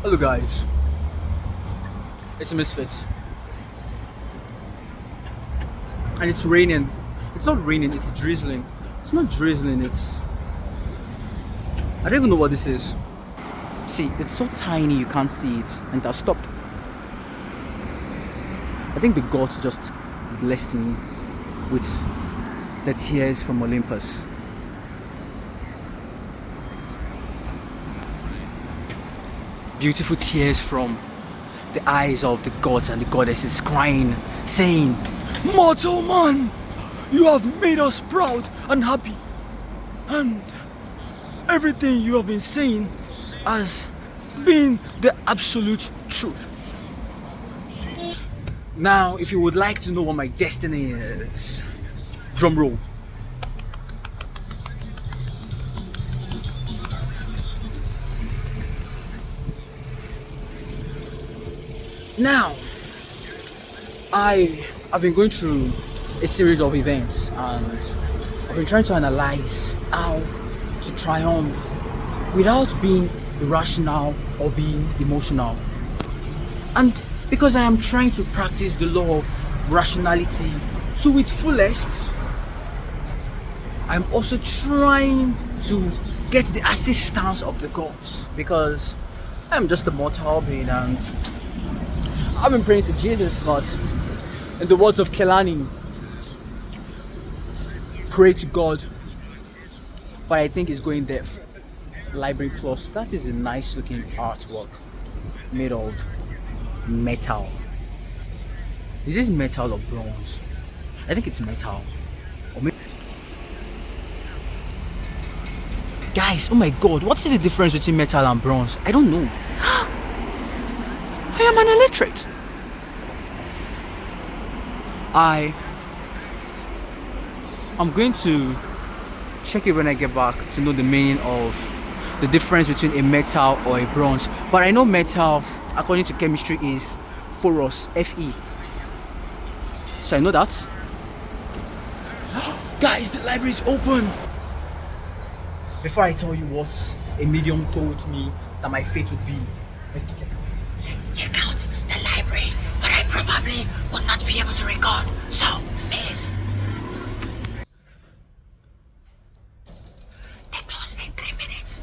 Hello guys, it's Misfits and it's raining. It's not raining, it's drizzling. It's not drizzling, I don't even know what this is. See, it's so tiny you can't see it and it has stopped. I think the gods just blessed me with the tears from Olympus. Beautiful tears from the eyes of the gods and the goddesses crying, saying, "Mortal man, you have made us proud and happy, and everything you have been saying has been the absolute truth." Now, if you would like to know what my destiny is, drum roll. Now, I have been going through a series of events and I've been trying to analyze how to triumph without being irrational or being emotional. And because I am trying to practice the law of rationality to its fullest, I'm also trying to get the assistance of the gods because I'm just a mortal being and I've been praying to Jesus, but in the words of Kelani, pray to God, but I think it's going deaf. Library Plus, that is a nice looking artwork made of metal. Is this metal or bronze? I think it's metal. Or maybe... Guys, oh my god, what is the difference between metal and bronze? I don't know. I am an illiterate. I'm going to check it when I get back to know the meaning of the difference between a metal or a bronze. But I know metal, according to chemistry, is ferrous, Fe. So I know that. Guys, the library is open. Before I tell you what a medium told me that my fate would be, let's check out the library, but I probably would not be able to record. So, miss. They close in 3 minutes.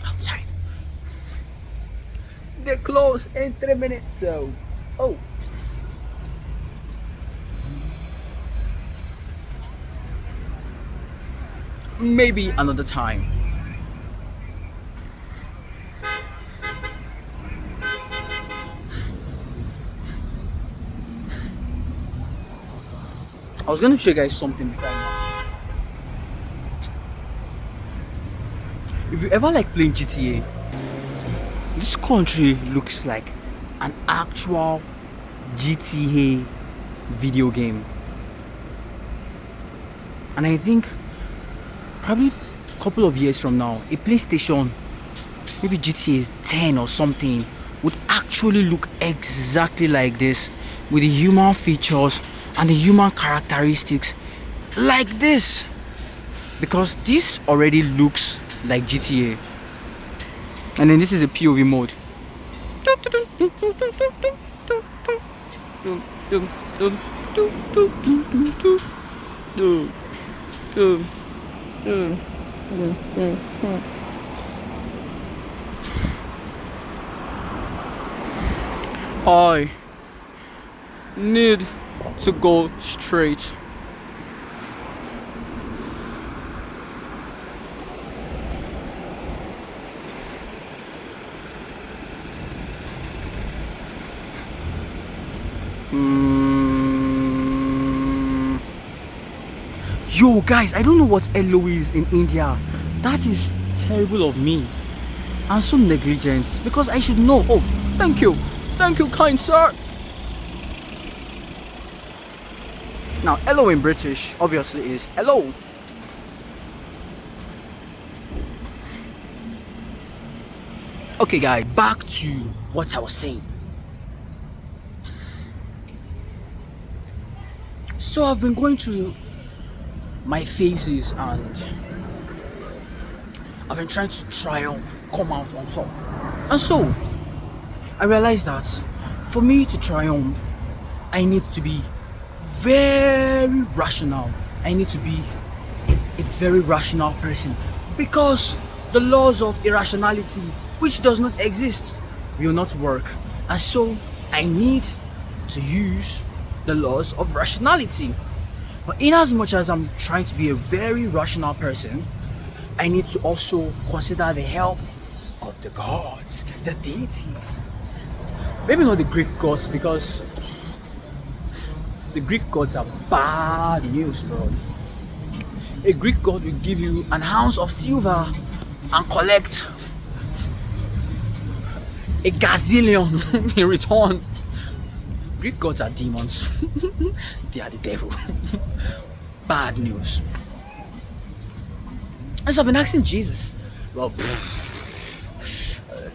Oh, sorry. They close in 3 minutes, so. Oh. Maybe another time. I was going to show you guys something before now. If you ever like playing GTA, this country looks like an actual GTA video game. And I think probably a couple of years from now, a PlayStation, maybe GTA 10 or something, would actually look exactly like this with the human features and the human characteristics like this, because this already looks like GTA. And then this is a POV mode. I need to go straight. Yo guys, I don't know what LO is in India. That is terrible of me and so negligent, because I should know. Oh, thank you, kind sir. Now, hello in British obviously is hello. Okay guys, back to what I was saying. So I've been going through my phases and I've been trying to triumph, come out on top. And so I realized that for me to triumph, I need to be very rational. I need to be a very rational person because the laws of irrationality, which does not exist, will not work. And so I need to use the laws of rationality. But in as much as I'm trying to be a very rational person, I need to also consider the help of the gods, the deities. Maybe not the Greek gods, because the Greek gods are bad news, bro. A Greek god will give you an ounce of silver and collect a gazillion in return. Greek gods are demons. They are the devil. Bad news. And so I've been asking Jesus, well,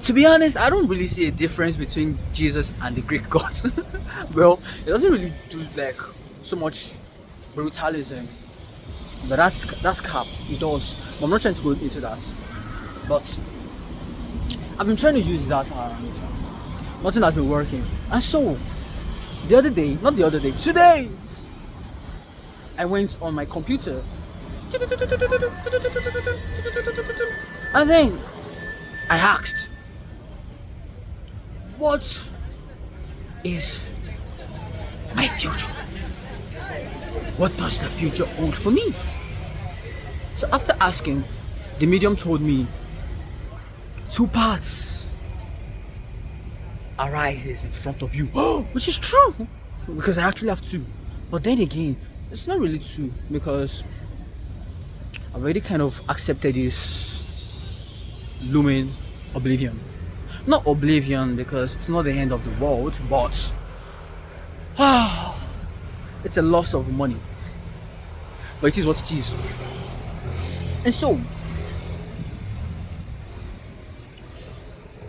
to be honest, I don't really see a difference between Jesus and the Greek gods. Well, it doesn't really do like so much brutalism. But that's cap. It does. But I'm not trying to go into that. But I've been trying to use that. Nothing has been working. And so today, I went on my computer. And then I asked, what is my future? What does the future hold for me? So after asking, the medium told me 2 paths arises in front of you. Which is true, because I actually have 2. But then again, it's not really 2, because I've already kind of accepted this looming oblivion. Not oblivion because it's not the end of the world, but it's a loss of money. But it is what it is. And so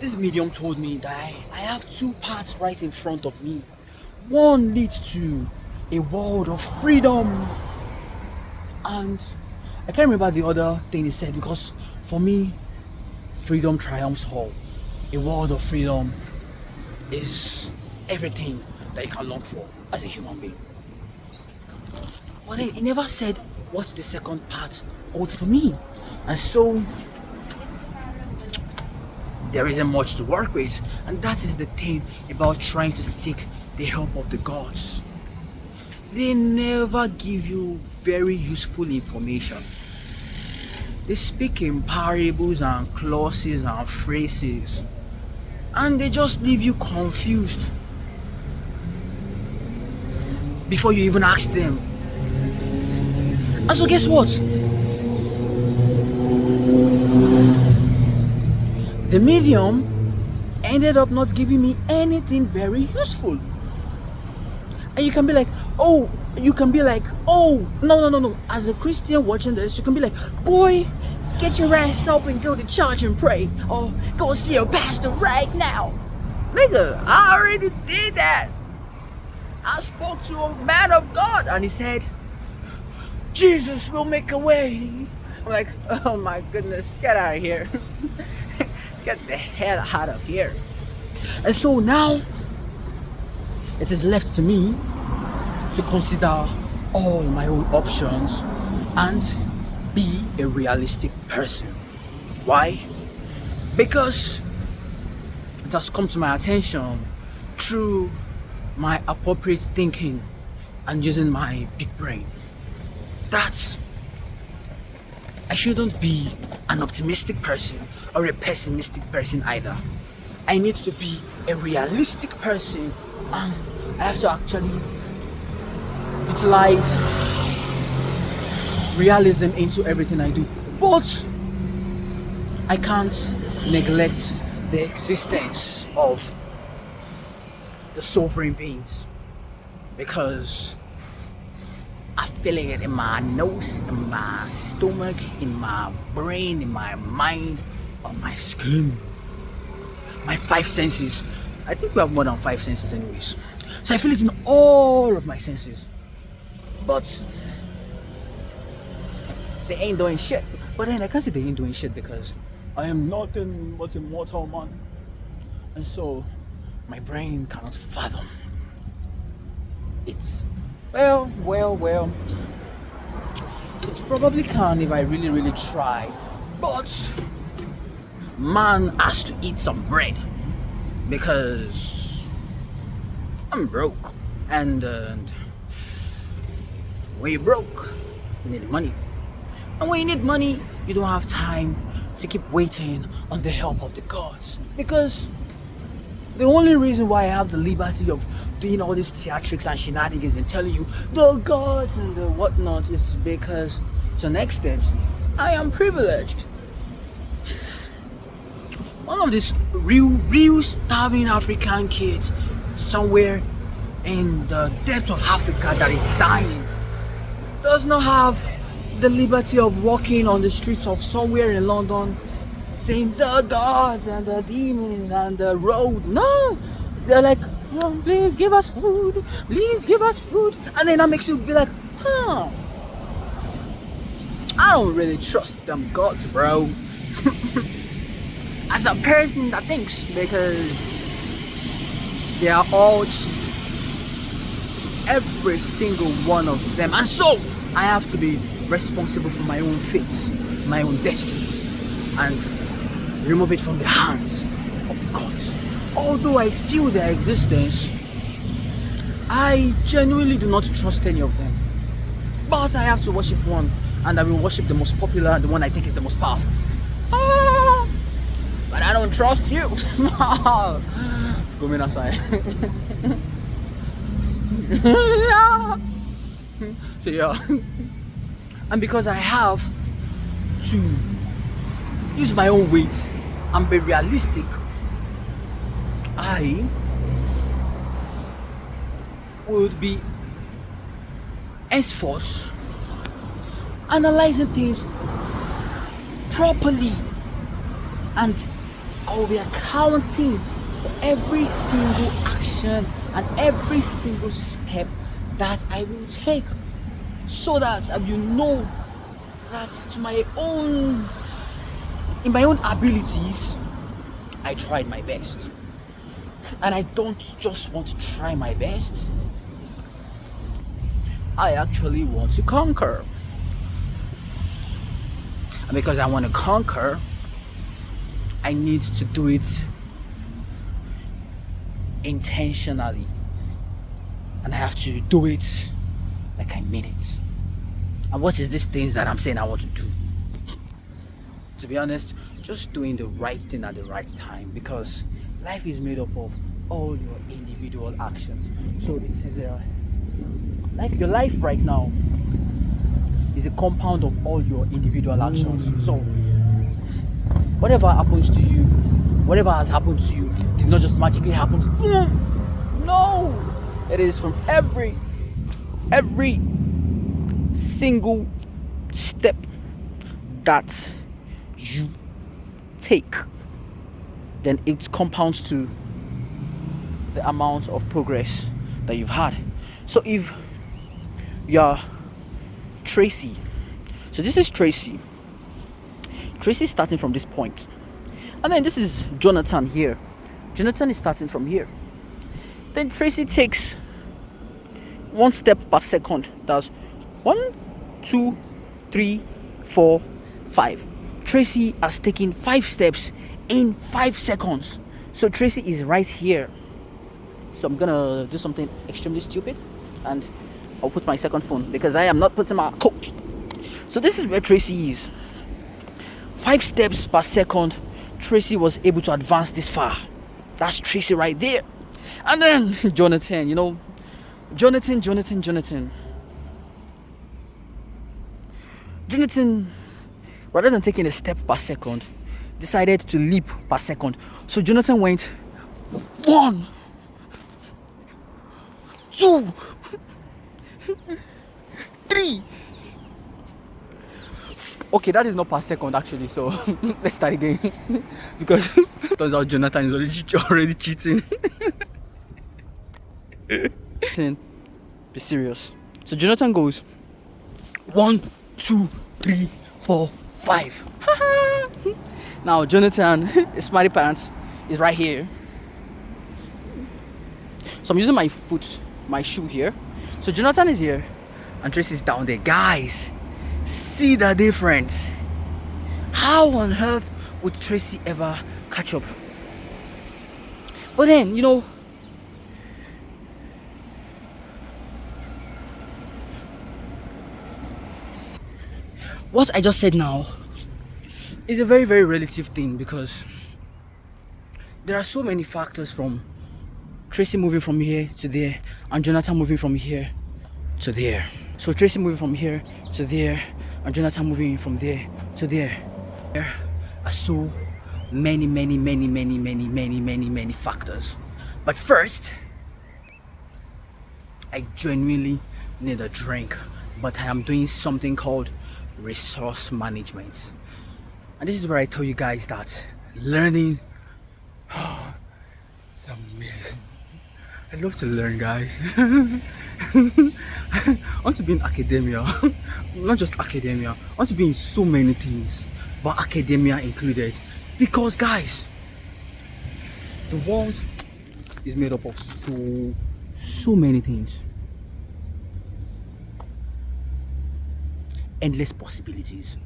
this medium told me that I have 2 paths right in front of me. One leads to a world of freedom, and I can't remember the other thing he said, because for me, freedom triumphs all. A world of freedom is everything that you can long for as a human being. But then he never said what the second part owed for me. And so there isn't much to work with. And that is the thing about trying to seek the help of the gods. They never give you very useful information. They speak in parables and clauses and phrases, and they just leave you confused before you even ask them. And so guess what? The medium ended up not giving me anything very useful. And you can be like, oh, no. As a Christian watching this, you can be like, boy, get your ass up and go to church and pray. Or go see your pastor right now. Nigga, I already did that. I spoke to a man of God and he said, Jesus will make a way. I'm like, oh my goodness, get out of here. Get the hell out of here. And so now, it is left to me to consider all my own options and be a realistic person. Why? Because it has come to my attention through my appropriate thinking and using my big brain that I shouldn't be an optimistic person or a pessimistic person either. I need to be a realistic person, and I have to actually utilize realism into everything I do. But I can't neglect the existence of the sovereign beings, because I feel it in my nose, in my stomach, in my brain, in my mind, on my skin. My 5 senses. I think we have more than 5 senses anyways. So I feel it in all of my senses. But they ain't doing shit. But then I can't say they ain't doing shit because I am nothing but a mortal man. And so My brain cannot fathom it. Well. It probably can if I really, really try. But man has to eat some bread because I'm broke. And when you're broke, you need money. And when you need money, you don't have time to keep waiting on the help of the gods. Because the only reason why I have the liberty of doing all these theatrics and shenanigans and telling you the gods and the whatnot is because to an extent I am privileged. One of these real starving African kids somewhere in the depth of Africa that is dying does not have the liberty of walking on the streets of somewhere in London saying the gods and the demons and the road. No, they're like, oh, please give us food, and then that makes you be like, I don't really trust them gods, bro. As a person that thinks, because they are all cheap, every single one of them, and so I have to be responsible for my own fate, my own destiny, and remove it from the hands of the gods. Although I feel their existence, I genuinely do not trust any of them. But I have to worship one, and I will worship the most popular and the one I think is the most powerful. But I don't trust you. Go in outside. So yeah. And because I have to use my own weight and be realistic, I would be henceforth analyzing things properly, and I will be accounting for every single action and every single step that I will take, so that you know that in my own abilities, I tried my best. And I don't just want to try my best, I actually want to conquer. And because I want to conquer, I need to do it intentionally. And I have to do it like I mean it. And what is these things that I'm saying I want to do? To be honest, just doing the right thing at the right time, because life is made up of all your individual actions. So it is your life right now is a compound of all your individual actions. So whatever happens to you, whatever has happened to you, did not just magically happen. No, it is from every single step that you take, then it compounds to the amount of progress that you've had. So if you're Tracy, so this is Tracy starting from this point, and then this is Jonathan here. Jonathan is starting from here. Then Tracy takes one step per second. That's 1, 2, 3, 4, 5. Tracy has taken 5 steps in 5 seconds. So Tracy is right here. So I'm gonna do something extremely stupid, and I'll put my second phone because I am not putting my coat. So this is where Tracy is. 5 steps per second, Tracy was able to advance this far. That's Tracy right there. And then Jonathan, Jonathan, rather than taking a step per second, decided to leap per second. So Jonathan went 1, 2, 3. Okay, that is not per second actually, so let's start again. Because turns out Jonathan is already cheating. Be serious. So Jonathan goes 1, 2, 3, 4, 5. Now Jonathan, Smarty Pants, is right here. So I'm using my foot, my shoe here. So Jonathan is here and Tracy is down there. Guys, see the difference. How on earth would Tracy ever catch up? But then, what I just said now is a very, very relative thing, because there are so many factors, from Tracy moving from here to there and Jonathan moving from here to there. So Tracy moving from here to there and Jonathan moving from there to there. There are so many factors. But first, I genuinely need a drink, but I am doing something called resource management. And this is where I tell you guys that learning, it's amazing. I love to learn, guys. I want to be in academia, not just academia. I want to be in so many things, but academia included. Because, guys, the world is made up of so many things. Endless possibilities.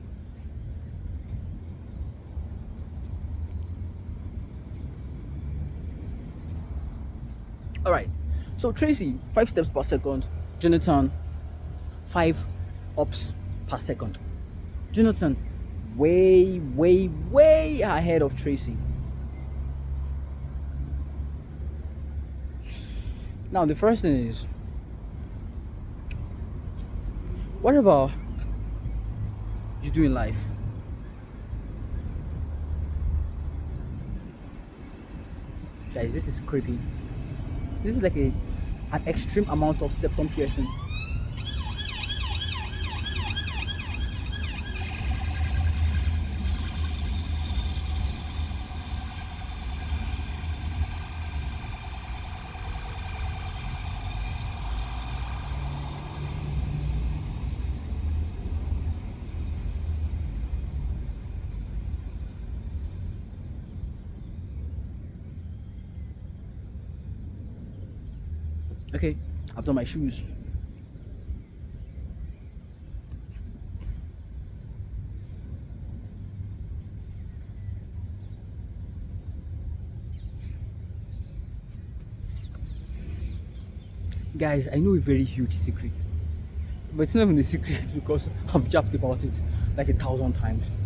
All right, so Tracy, 5 steps per second. Jonathan, 5 ups per second. Jonathan, way ahead of Tracy. Now the first thing is, whatever you do in life, guys, this is creepy. This is like an extreme amount of septum piercing. Okay, I've done my shoes. Guys, I know a very huge secret, but it's not even a secret because I've jabbed about it like 1,000 times.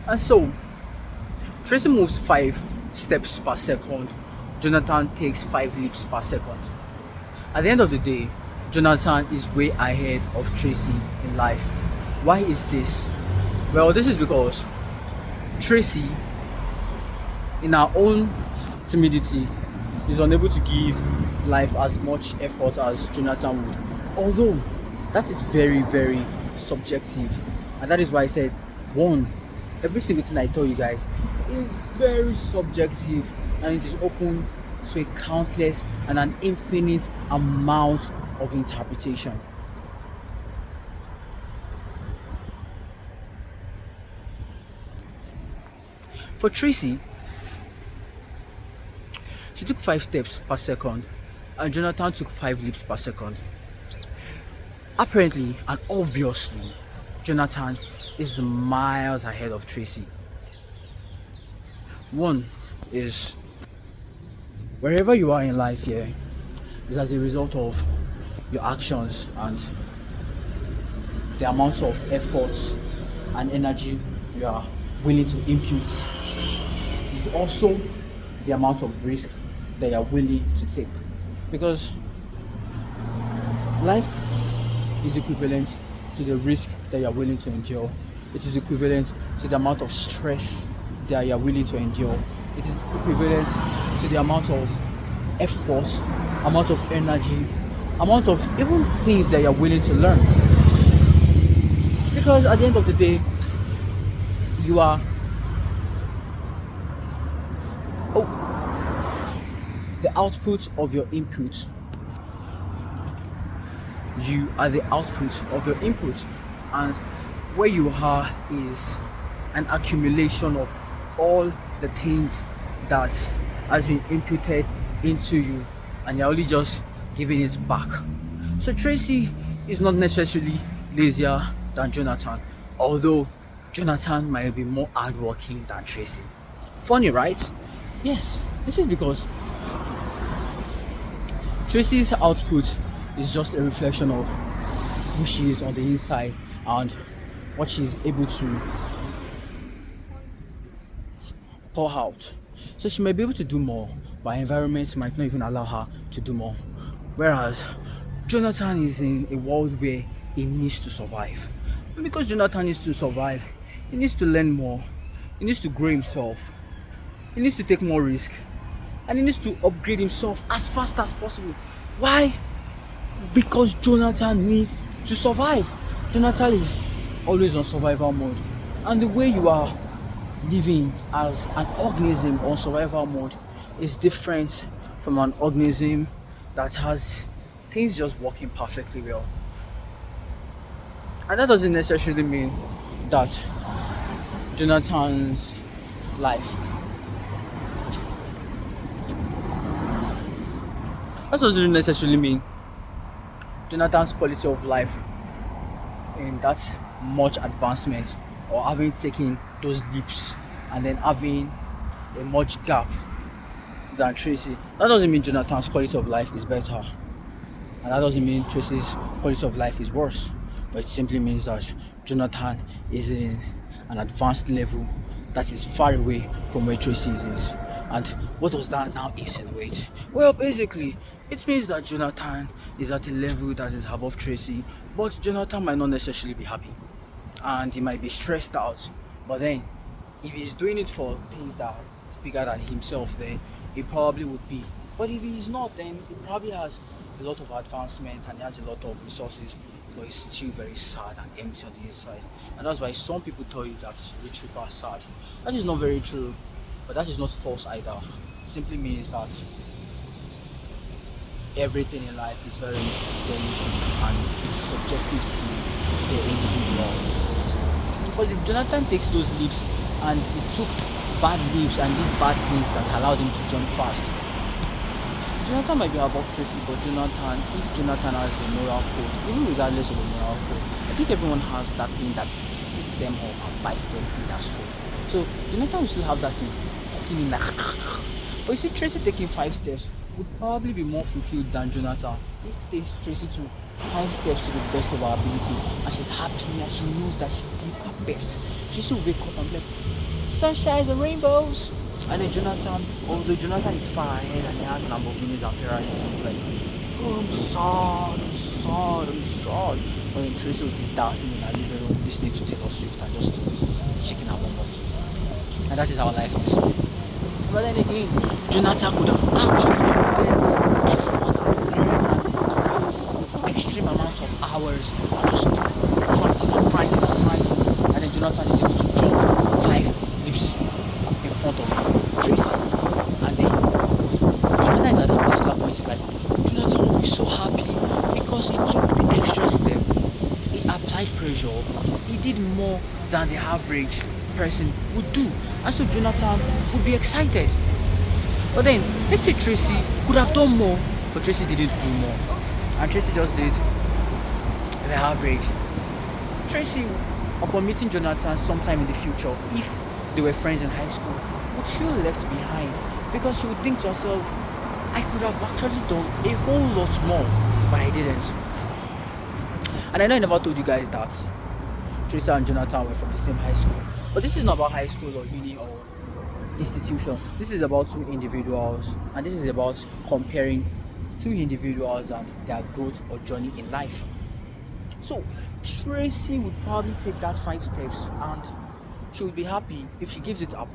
And so, Tracy moves 5 steps per second. Jonathan takes 5 leaps per second. At the end of the day, Jonathan is way ahead of Tracy in life. Why is this? Well, this is because Tracy, in her own timidity, is unable to give life as much effort as Jonathan would. Although, that is very, very subjective. And that is why I said, one, every single thing I tell you guys is very subjective, and it is open to a countless and an infinite amount of interpretation. For Tracy, she took 5 steps per second and Jonathan took 5 leaps per second. Apparently and obviously, Jonathan is miles ahead of Tracy. One is, wherever you are in life here is as a result of your actions and the amount of effort and energy you are willing to impute. It's also the amount of risk that you are willing to take, because life is equivalent to the risk that you are willing to endure. It is equivalent to the amount of stress that you are willing to endure. It is equivalent to the amount of effort, amount of energy, amount of even things that you are willing to learn. Because at the end of the day, you are the output of your input. you are the output of your input, and where you are is an accumulation of all the things that has been imputed into you, and you're only just giving it back. So Tracy is not necessarily lazier than Jonathan, although Jonathan might be more hardworking than Tracy. Funny, right? Yes, this is because Tracy's output is just a reflection of who she is on the inside and what she's able to pour out. So she might be able to do more, but her environment might not even allow her to do more. Whereas Jonathan is in a world where he needs to survive. And because Jonathan needs to survive, he needs to learn more, he needs to grow himself, he needs to take more risk, and he needs to upgrade himself as fast as possible. Why? Because Jonathan needs to survive. Jonathan is always on survival mode, and the way you are living as an organism on survival mode is different from an organism that has things just working perfectly well. And that doesn't necessarily mean that Jonathan's life that doesn't necessarily mean Jonathan's quality of life in that much advancement, or having taken those leaps and then having a much gap than Tracy. That doesn't mean Jonathan's quality of life is better, and that doesn't mean Tracy's quality of life is worse, but it simply means that Jonathan is in an advanced level that is far away from where Tracy is. And what does that now insinuate? Well, basically, it means that Jonathan is at a level that is above Tracy, but Jonathan might not necessarily be happy, and he might be stressed out. But then, if he's doing it for things that is bigger than himself, then he probably would be. But if he's not, then he probably has a lot of advancement and he has a lot of resources, but he's still very sad and empty on the inside. And that's why some people tell you that rich people are sad. That is not very true, but that is not false either. It simply means that everything in life is very relative and subjective to the individual. Because if Jonathan takes those leaps and he took bad leaps and did bad things that allowed him to jump fast, Jonathan might be above Tracy, but if Jonathan has a moral code, even regardless of the moral code, I think everyone has that thing that hits them up and bites them in their soul. So Jonathan will still have that thing poking in like but you see, Tracy taking 5 steps would probably be more fulfilled than Jonathan if takes Tracy to 5 steps to the best of her ability, and she's happy and she knows that she did her best. Tracy will wake up and be like, sunshines and rainbows. And then Jonathan, although Jonathan is far ahead and he has Lamborghinis and Ferraris, he'll be like, oh, I'm sad. But then Tracy will be dancing in her living room, listening to Taylor Swift and just shaking her bum. And that is how life is. But then again, Jonathan could have actually put in effort and learned and extreme amounts of hours and just trying. And then Jonathan is able to jump 5 leaps in front of Tracy. And then Jonathan is at that particular point in his life. Jonathan will be so happy because he took the extra step. He applied pressure. He did more than the average person would do. And so Jonathan would be excited. But then, let's say Tracy could have done more, but Tracy didn't do more. And Tracy just did the average. Tracy, upon meeting Jonathan sometime in the future, if they were friends in high school, would feel left behind, because she would think to herself, I could have actually done a whole lot more, but I didn't. And I know I never told you guys that Tracy and Jonathan were from the same high school. But this is not about high school or uni or institution. This is about 2 individuals, and this is about comparing 2 individuals and their growth or journey in life. So Tracy would probably take that 5 steps and she would be happy if she gives it her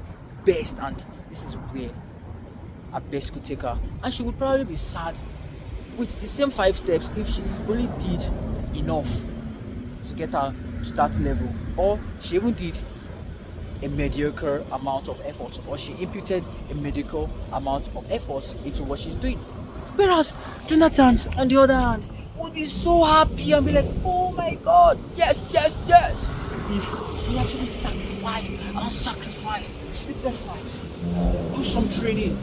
best, and this is where her best could take her. And she would probably be sad with the same 5 steps if she only did enough to get her to that level, or she even did a mediocre amount of effort, or she imputed a mediocre amount of effort into what she's doing. Whereas Jonathan, on the other hand, would be so happy and be like, oh my god, yes, yes, yes. If we actually sacrificed sleepless nights, do some training,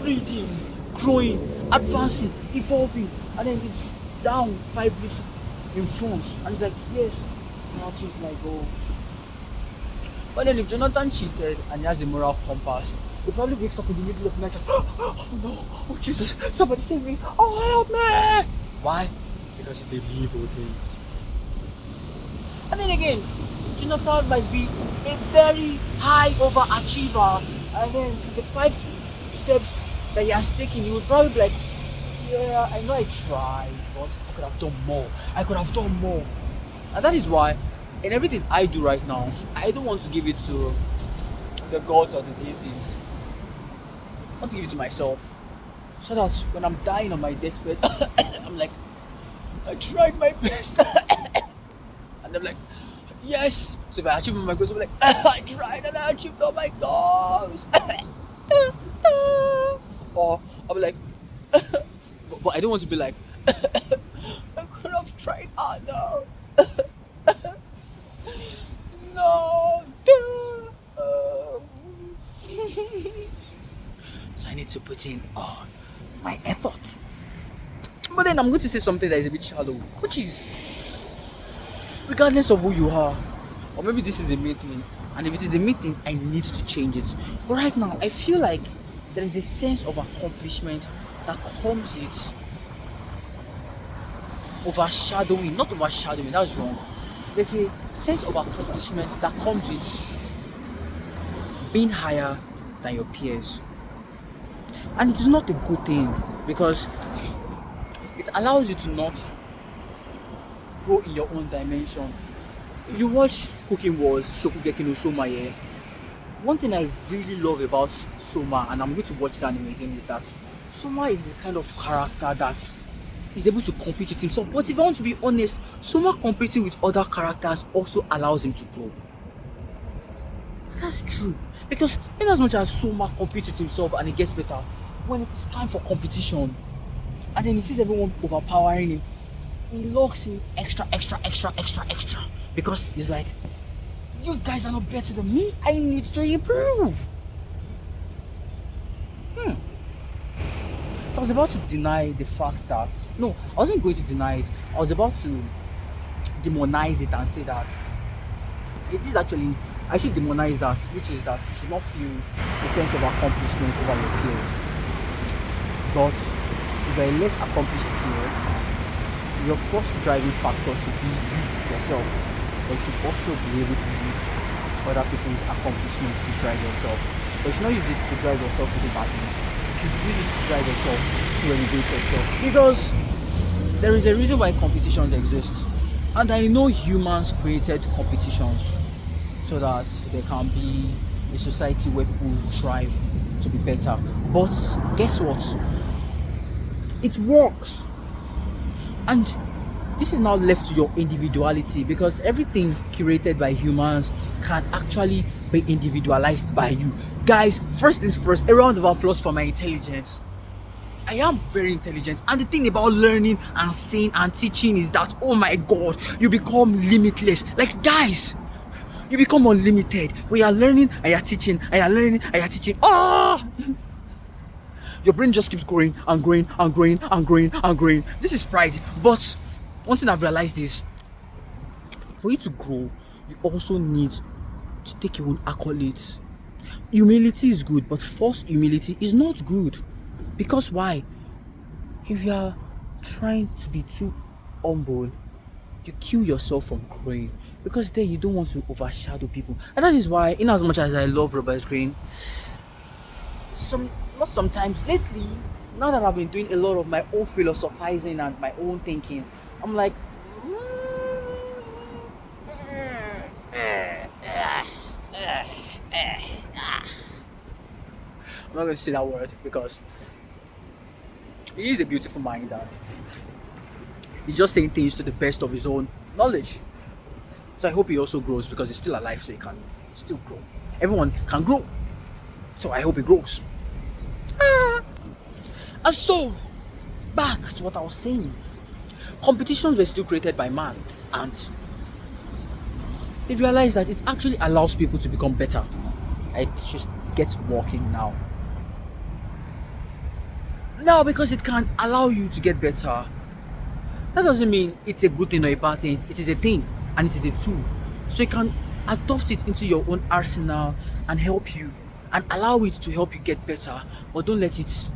reading, growing, advancing, evolving, and then it's down 5 leaps in front, and it's like, yes, I achieved my goals. But then if Jonathan cheated and he has a moral compass, he probably wakes up in the middle of the night like, oh no, oh Jesus, somebody save me, oh help me! Why? Because he did evil things. And then again, Jonathan might be a very high overachiever, and then the 5 steps that he has taken, he would probably be like, yeah, I know I tried, but I could have done more. I could have done more. And that is why in everything I do right now, I don't want to give it to the gods or the deities. I want to give it to myself. So that when I'm dying on my deathbed, I'm like, I tried my best. And I'm like, yes. So if I achieve my goals, I'm like, I tried and I achieved all my goals. Or I'll be like, but I don't want to be like, I could have tried harder. No. So I need to put in all my effort. But then I'm going to say something that is a bit shallow, which is, regardless of who you are, or maybe this is a main thing, and if it is a main thing, I need to change it. But right now, I feel like there is a sense of accomplishment that comes with overshadowing, not overshadowing, that's wrong. There's a sense of accomplishment that comes with being higher than your peers. And it is not a good thing because it allows you to not grow in your own dimension. If you watch Cooking Wars, Shokugeki no Soma, yeah, one thing I really love about Soma, and I'm going to watch that anime again, is that Soma is the kind of character that is able to compete with himself. But if I want to be honest, Soma competing with other characters also allows him to grow. That's true. Because in as much as Soma competes with himself and he gets better, when it is time for competition, and then he sees everyone overpowering him, he locks in extra. Because he's like, you guys are not better than me, I need to improve. So I was about to deny the fact that, no, I wasn't going to deny it. I was about to demonize it and say that it is actually, I should demonize that, which is that you should not feel a sense of accomplishment over your peers. But if you're a less accomplished peer, your first driving factor should be you yourself. But you should also be able to use other people's accomplishments to drive yourself. But you should not use it to drive yourself to do bad things. You should use it to drive yourself to elevate yourself. Because there is a reason why competitions exist. And I know humans created competitions so that there can be a society where people strive to be better. But guess what? It works. And this is now left to your individuality, because everything curated by humans can actually be individualized by you. Guys, first things first, a round of applause for my intelligence. I am very intelligent, and the thing about learning and saying and teaching is that, oh my god, you become limitless. Like, guys, you become unlimited when you are learning and you are teaching and you are learning and you are teaching. Your brain just keeps growing and growing and growing and growing and growing. This is pride. But one thing I've realized is, for you to grow, you also need to take your own accolades. Humility is good, but false humility is not good. Because why? If you are trying to be too humble, you kill yourself from growing, because then you don't want to overshadow people. And that is why, in as much as I love Robert Greene, not sometimes, lately, now that I've been doing a lot of my own philosophizing and my own thinking, I'm like, I'm not going to say that word because he is a beautiful mind and he's just saying things to the best of his own knowledge. So I hope he also grows, because he's still alive, so he can still grow. Everyone can grow, so I hope he grows. And so, back to what I was saying. Competitions were still created by man, and they realized that it actually allows people to become better. It just gets working now. Now, because it can allow you to get better, that doesn't mean it's a good thing or a bad thing. It is a thing, and it is a tool. So you can adopt it into your own arsenal and help you and allow it to help you get better, but don't let it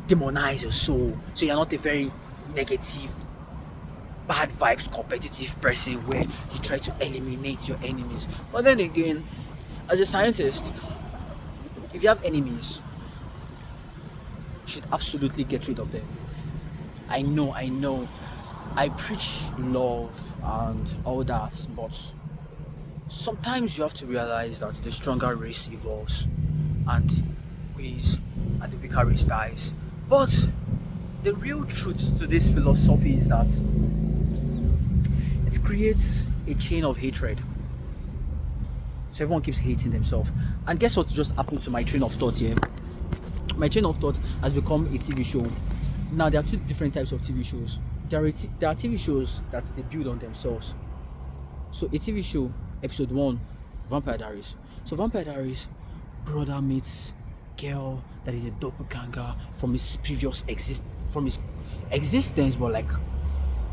demonize your soul. So you're not a very negative, bad vibes, competitive person where you try to eliminate your enemies. But then again, as a scientist, if you have enemies, you should absolutely get rid of them. I know, I preach love and all that, but sometimes you have to realize that the stronger race evolves and wins and the weaker race dies. But the real truth to this philosophy is that it creates a chain of hatred. So everyone keeps hating themselves. And guess what just happened to my train of thought here? My train of thought has become a TV show. Now there are two different types of TV shows. There are TV shows that they build on themselves. So a TV show, episode 1, Vampire Diaries. So Vampire Diaries, brother meets girl that is a doppelganger from his existence, but like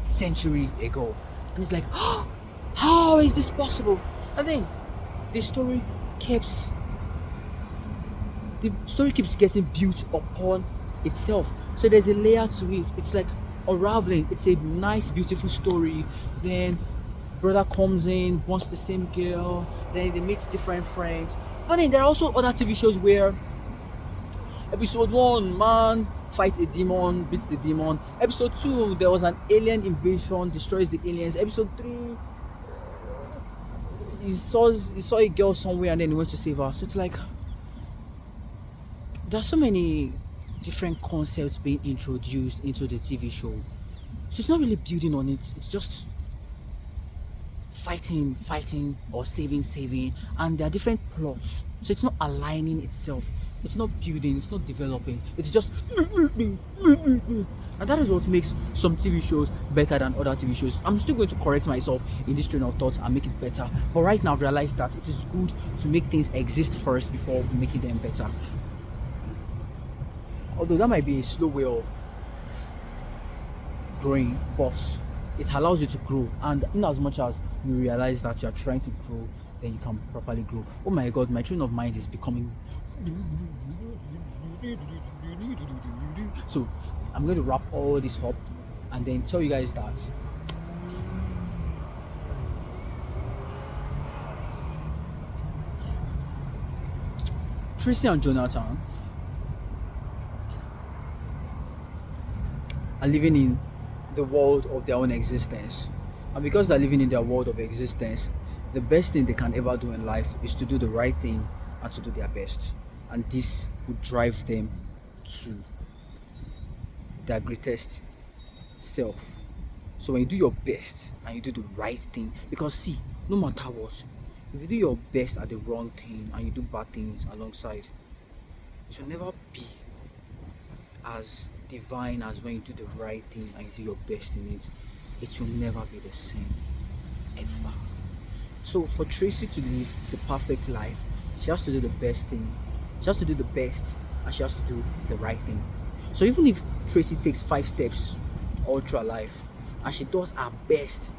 century ago. And it's like, oh, how is this possible? And then the story keeps getting built upon itself. So there's a layer to it. It's like unraveling. It's a nice, beautiful story. Then brother comes in, wants the same girl. Then they meet different friends. But then there are also other TV shows where episode 1, man fights a demon, beats the demon. Episode 2, there was an alien invasion, destroys the aliens. Episode 3, he saw a girl somewhere and then he went to save her. So it's like there's so many different concepts being introduced into the TV show. So it's not really building on it. It's just fighting or saving, and there are different plots. So it's not aligning itself. It's not building. It's not developing. It's just and that is what makes some TV shows better than other TV shows. I'm still going to correct myself in this train of thought and make it better. But right now, I've realized that it is good to make things exist first before making them better. Although that might be a slow way of growing, but it allows you to grow. And in as much as you realize that you are trying to grow, then you can properly grow. Oh my god, my train of mind is becoming. So I'm going to wrap all this up and then tell you guys that Tracy and Jonathan are living in the world of their own existence, and because they're living in their world of existence, the best thing they can ever do in life is to do the right thing and to do their best, and this would drive them to their greatest self. So when you do your best and you do the right thing, because see, no matter what, if you do your best at the wrong thing and you do bad things alongside, it will never be as divine as when you do the right thing and you do your best in it. It will never be the same, ever. So for Tracy to live the perfect life, she has to do the best thing. She has to do the best and she has to do the right thing. So even if Tracy takes 5 steps all through her life and she does her best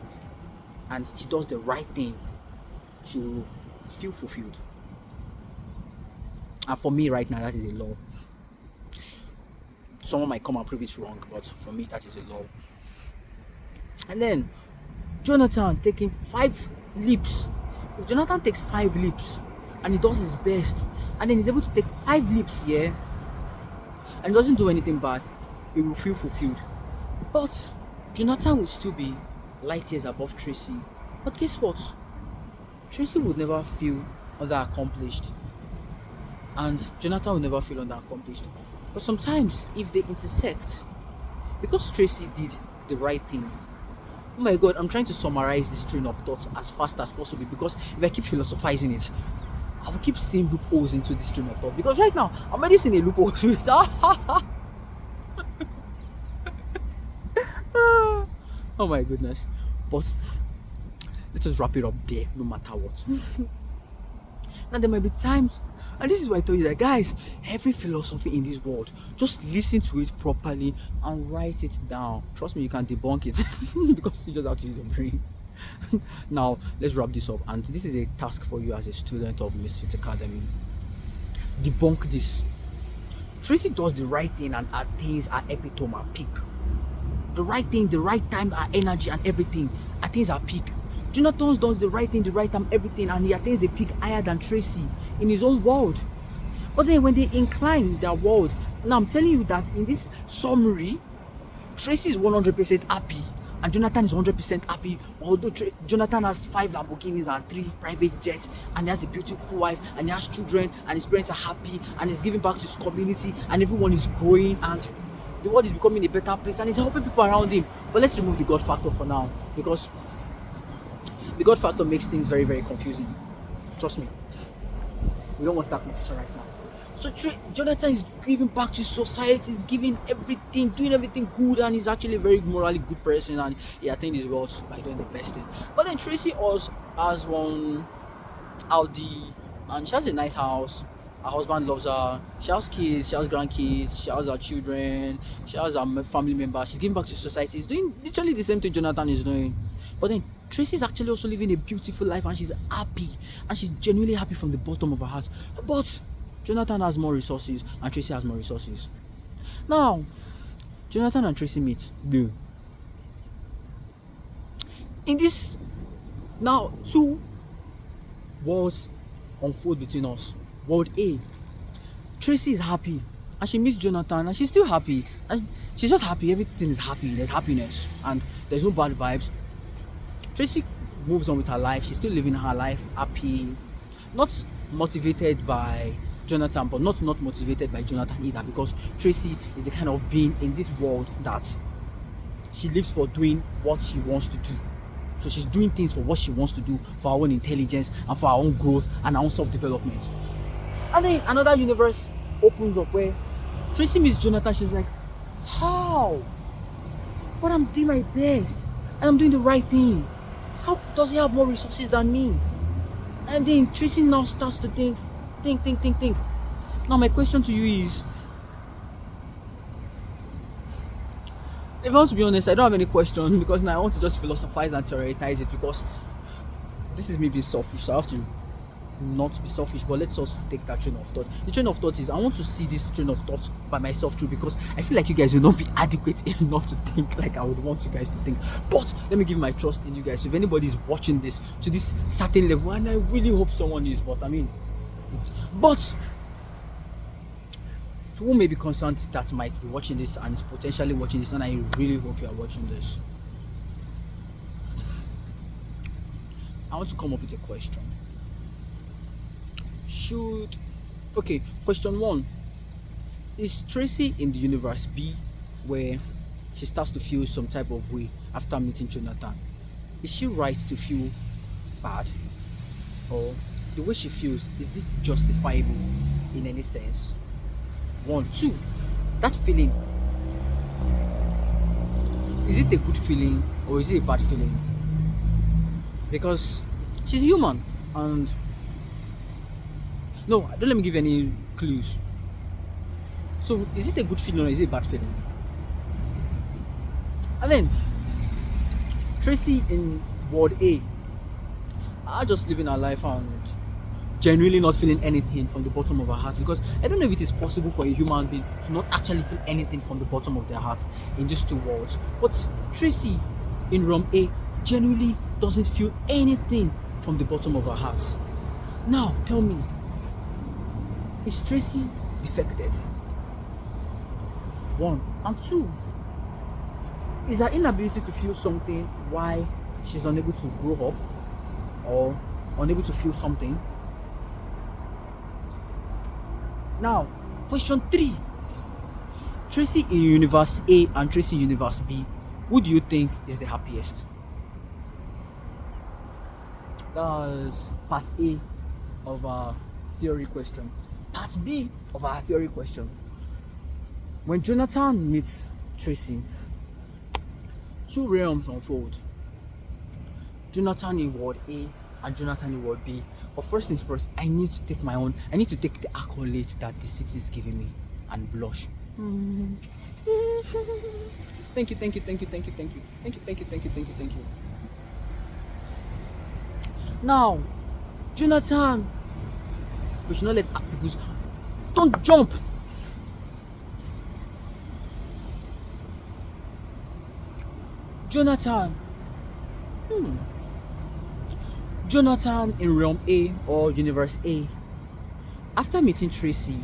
and she does the right thing, she will feel fulfilled. And for me right now, that is a law. Someone might come and prove it wrong, but for me that is a law. And then Jonathan taking 5 leaps. If Jonathan takes 5 leaps and he does his best and then he's able to take 5 leaps here and doesn't do anything bad, he will feel fulfilled. But Jonathan will still be light years above Tracy. But guess what? Tracy would never feel underaccomplished and Jonathan will never feel underaccomplished. But sometimes if they intersect, because Tracy did the right thing, oh my god, I'm trying to summarize this train of thoughts as fast as possible, because if I keep philosophizing it, I will keep seeing loopholes into this train of thought. Because right now, I'm already seeing a loophole to it. Oh my goodness. But let's just wrap it up there, no matter what. Now there might be times, and this is why I told you that, guys, every philosophy in this world, just listen to it properly and write it down. Trust me, you can debunk it because you just have to use your brain. Now let's wrap this up, and this is a task for you as a student of Misfit Academy. Debunk this. Tracy does the right thing and attains her epitome, her peak. The right thing, the right time, her energy and everything attains her peak. Jonathan does the right thing, the right time, everything, and he attains a peak higher than Tracy in his own world. But then when they incline their world, now I'm telling you that in this summary, Tracy is 100% happy and Jonathan is 100% happy. Although Jonathan has 5 Lamborghinis and 3 private jets, and he has a beautiful wife, and he has children, and his parents are happy, and he's giving back to his community, and everyone is growing, and the world is becoming a better place, and he's helping people around him. But let's remove the God factor for now, because the God factor makes things very, very confusing. Trust me. We don't want that confusion right now. So Jonathan is giving back to society, he's giving everything, doing everything good, and he's actually a very morally good person, and he attained his goals by doing the best thing. But then Tracy also has one Audi, and she has a nice house. Her husband loves her. She has kids, she has grandkids, she has her children, she has her family members. She's giving back to society. She's doing literally the same thing Jonathan is doing. But then Tracy is actually also living a beautiful life, and she's happy, and she's genuinely happy from the bottom of her heart. But Jonathan has more resources and Tracy has more resources. Now, Jonathan and Tracy meet. Boom. In this, now 2 worlds unfold between us. World A, Tracy is happy and she meets Jonathan and she's still happy. And she's just happy, everything is happy, there's happiness and there's no bad vibes. Tracy moves on with her life, she's still living her life happy, not motivated by Jonathan, but not motivated by Jonathan either, because Tracy is the kind of being in this world that she lives for doing what she wants to do. So she's doing things for what she wants to do, for her own intelligence and for her own growth and her own self-development. And then another universe opens up where Tracy meets Jonathan. She's like, how? But I'm doing my best and I'm doing the right thing. How does he have more resources than me? And then Tracy now starts to think. Now my question to you is, if I want to be honest, I don't have any question, because now I want to just philosophize and theorize it, because this is me being selfish, so I have to not be selfish. But let's just take that train of thought. The train of thought is, I want to see this train of thought by myself through, because I feel like you guys will not be adequate enough to think like I would want you guys to think. But let me give my trust in you guys. So if anybody is watching this to this certain level, and I really hope someone is, but to who may be concerned that might be watching this and is potentially watching this, and I really hope you are watching this, I want to come up with a question. Question 1. Is Tracy in the universe B, where she starts to feel some type of way after meeting Jonathan? Is she right to feel bad? Or the way she feels, is this justifiable in any sense? 1. 2. That feeling, is it a good feeling or is it a bad feeling? Because she's human, and no, don't let me give any clues. So is it a good feeling or is it a bad feeling? And then Tracy in World A are just living her life and genuinely not feeling anything from the bottom of her heart, because I don't know if it is possible for a human being to not actually feel anything from the bottom of their heart in these 2 worlds. But Tracy in realm A genuinely doesn't feel anything from the bottom of her heart. Now tell me, is Tracy defected? 1. And 2, is her inability to feel something why she's unable to grow up or unable to feel something? Now, question 3. Tracy in universe A and Tracy in universe B, who do you think is the happiest? That's part A of our theory question. Part B of our theory question. When Jonathan meets Tracy, two realms unfold. Jonathan in Ward A and Jonathan in Ward B. But first things first, I need to take the accolade that the city is giving me and blush. Thank you, thank you, thank you, thank you, thank you, thank you, thank you, thank you, thank you, thank you. Now, Jonathan, we should not let people's don't jump. Jonathan. Jonathan in realm A or universe A. After meeting Tracy,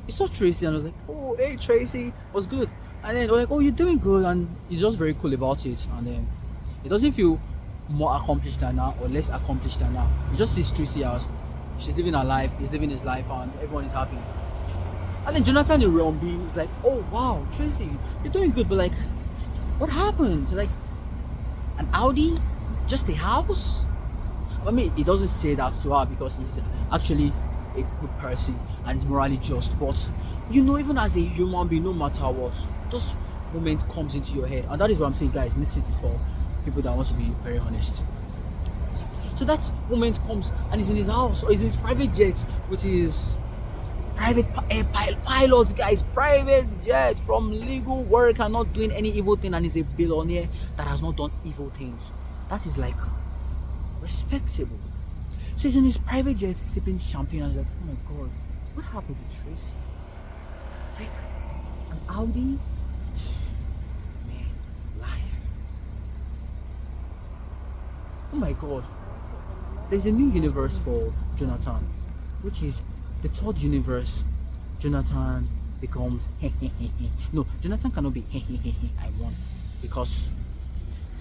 he saw Tracy and was like, "Oh, hey Tracy, what's good?" And then they're like, "Oh, you're doing good," and he's just very cool about it. And then he doesn't feel more accomplished than her or less accomplished than her. He just sees Tracy as she's living her life, he's living his life, and everyone is happy. And then Jonathan in realm B is like, "Oh wow, Tracy, you're doing good, but like, what happened? Like, an Audi, just a house?" I mean, he doesn't say that to her because he's actually a good person and is morally just. But you know, even as a human being, no matter what, those moments comes into your head, and that is what I'm saying, guys. Misfit is for people that want to be very honest. So that moment comes, and he's in his house or he's in his private jet with his private pilot, guys, private jet from legal work and not doing any evil thing, and he's a billionaire that has not done evil things. That is like respectable. So he's in his private jet sipping champagne and he's like, "Oh my god, what happened to Tracy? Like an Audi? Man, life. Oh my god." There's a new universe for Jonathan, which is the third universe. Jonathan becomes no, Jonathan cannot be I won, because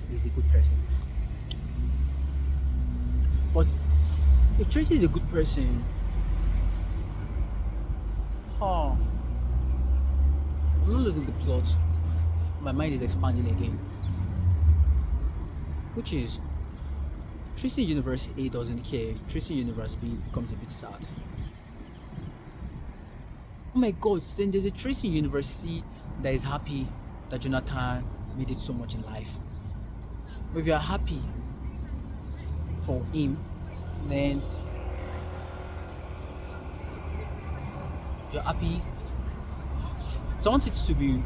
he's a good person. But if Tracy is a good person, I'm not losing the plot. My mind is expanding again. Which is, Tracy in Universe A doesn't care. Tracy in Universe B becomes a bit sad. Oh my god, then there's a Tracy in Universe C that is happy that Jonathan made it so much in life. But if you are happy for him, then you're happy. So I want it to be,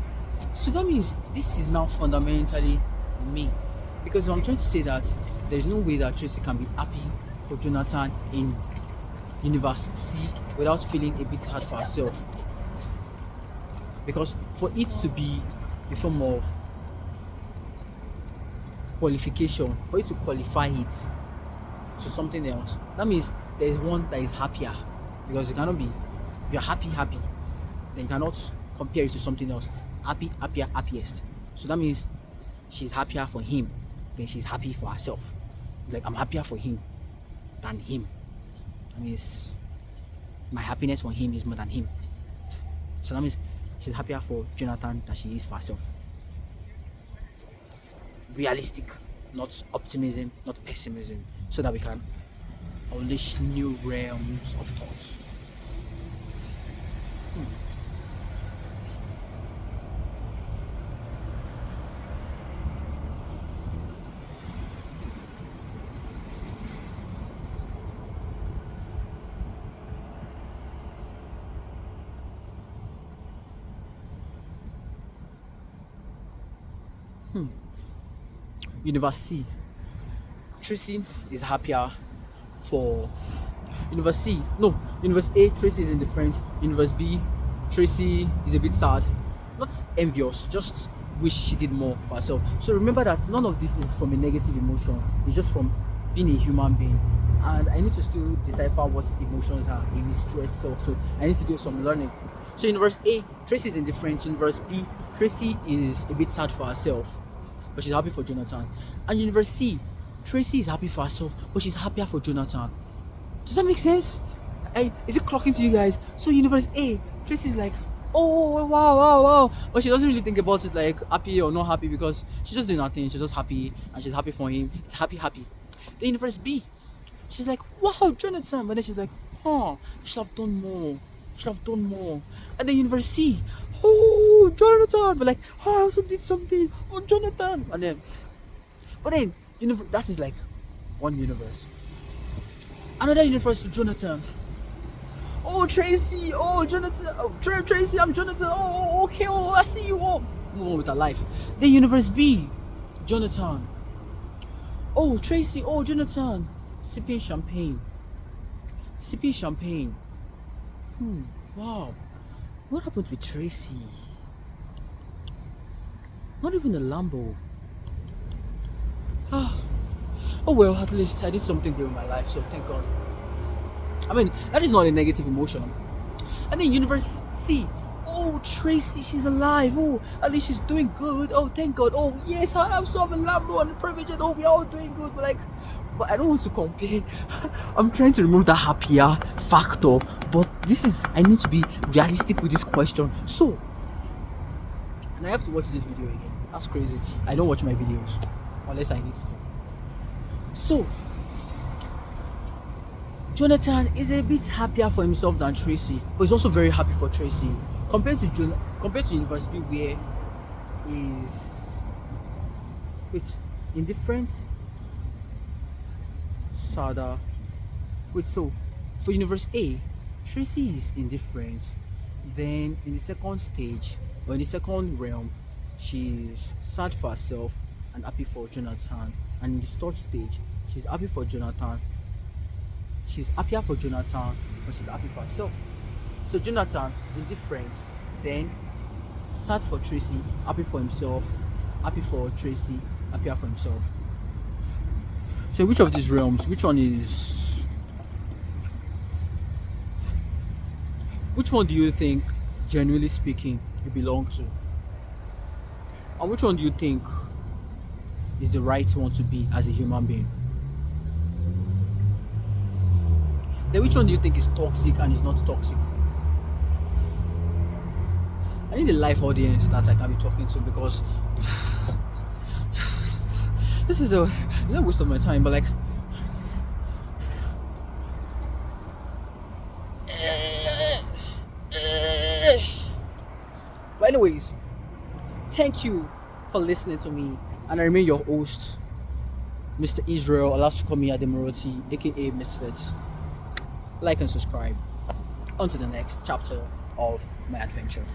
so that means this is now fundamentally me, because I'm trying to say that there's no way that Tracy can be happy for Jonathan in Universe C without feeling a bit sad for herself, because for it to be a form of qualification, for it to qualify it to something else, that means there is one that is happier, because you cannot be, if you're happy, then you cannot compare it to something else. Happy, happier, happiest. So that means she's happier for him than she's happy for herself. Like, I'm happier for him than him. That means my happiness for him is more than him. So that means she's happier for Jonathan than she is for herself. Realistic, not optimism, not pessimism, so that we can unleash new realms of thoughts. Universe C, Tracy is happier for Universe C. No, Universe A, Tracy is indifferent. Universe B, Tracy is a bit sad. Not envious, just wish she did more for herself. So remember that none of this is from a negative emotion. It's just from being a human being. And I need to still decipher what emotions are in its true self. So I need to do some learning. So Universe A, Tracy is indifferent. Universe B, Tracy is a bit sad for herself, but she's happy for Jonathan. And Universe C, Tracy is happy for herself, but she's happier for Jonathan. Does that make sense? Is it clocking to you guys? So Universe A, Tracy is like, "Oh wow," but she doesn't really think about it like happy or not happy, because she's just doing nothing. She's just happy, and she's happy for him. It's happy. The Universe B, she's like, "Wow, Jonathan," but then she's like, "Huh, should have done more. And then Universe C, oh Jonathan, but like, oh, I also did something, oh Jonathan, and then, but then that is like one universe. Another universe to Jonathan. Oh Tracy, oh Jonathan, oh Tracy, I'm Jonathan. Oh okay, oh I see you. Oh, move on with our life. Then universe B, Jonathan. Oh Tracy, oh Jonathan, sipping champagne. Sipping champagne. Wow. What happened with Tracy? Not even a Lambo. Ah. Oh well, at least I did something great in my life, so thank God. I mean, that is not a negative emotion. And then universe C. Oh, Tracy, she's alive. Oh, at least she's doing good. Oh, thank God. Oh, yes, I have some Lambo and the privilege. Oh, we're all doing good. But I don't want to compare. I'm trying to remove that happier factor. But I need to be realistic with this question. So, and I have to watch this video again. That's crazy. I don't watch my videos unless I need to. So, Jonathan is a bit happier for himself than Tracy, but he's also very happy for Tracy. Compared to University, where is indifference, Sada. So for Universe A, Tracy is indifferent. Then in the second stage, or in the second realm, she's sad for herself and happy for Jonathan. And in the third stage, she's happy for Jonathan. She's happier for Jonathan, but she's happy for herself. So Jonathan, indifferent, then sad for Tracy, happy for himself, happy for Tracy, happier for himself. So which of these realms, which one do you think, genuinely speaking, you belong to? And which one do you think is the right one to be as a human being? Then which one do you think is toxic and is not toxic? I need a live audience that I can be talking to, because this is a waste of my time, but like but anyways, thank you for listening to me, and I remain your host, Mr. Israel. Allow us to call me Ademoroti, aka Misfits. Like and subscribe. On to the next chapter of my adventure.